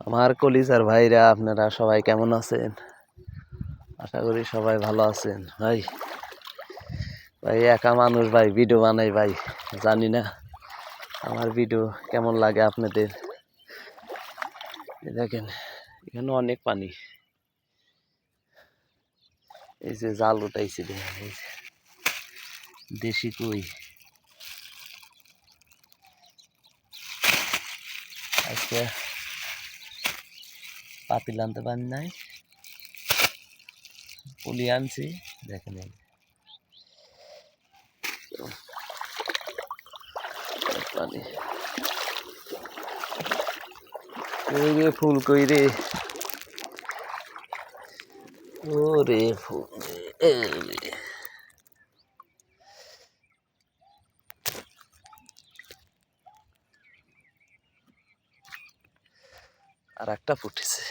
আমার কলিজার ভাইরা, আপনারা সবাই কেমন আছেন? আশা করি সবাই ভালো আছেন। ভাই ভাই একা মানুষ ভাই, ভিডিও বানাই ভাই, জানি না আমার ভিডিও কেমন লাগে আপনাদের। দেখেন এখানে অনেক পানি, এই যে জাল উঠাইছি দেখেন, এই যে দেশি কই। আজকে পাতিল আনতে পারি নাই, পুলি আনছি দেখেন। পানি ওই রে, ফুল কই রে, ও রে ফুল রে, আর একটা ফুটেছে।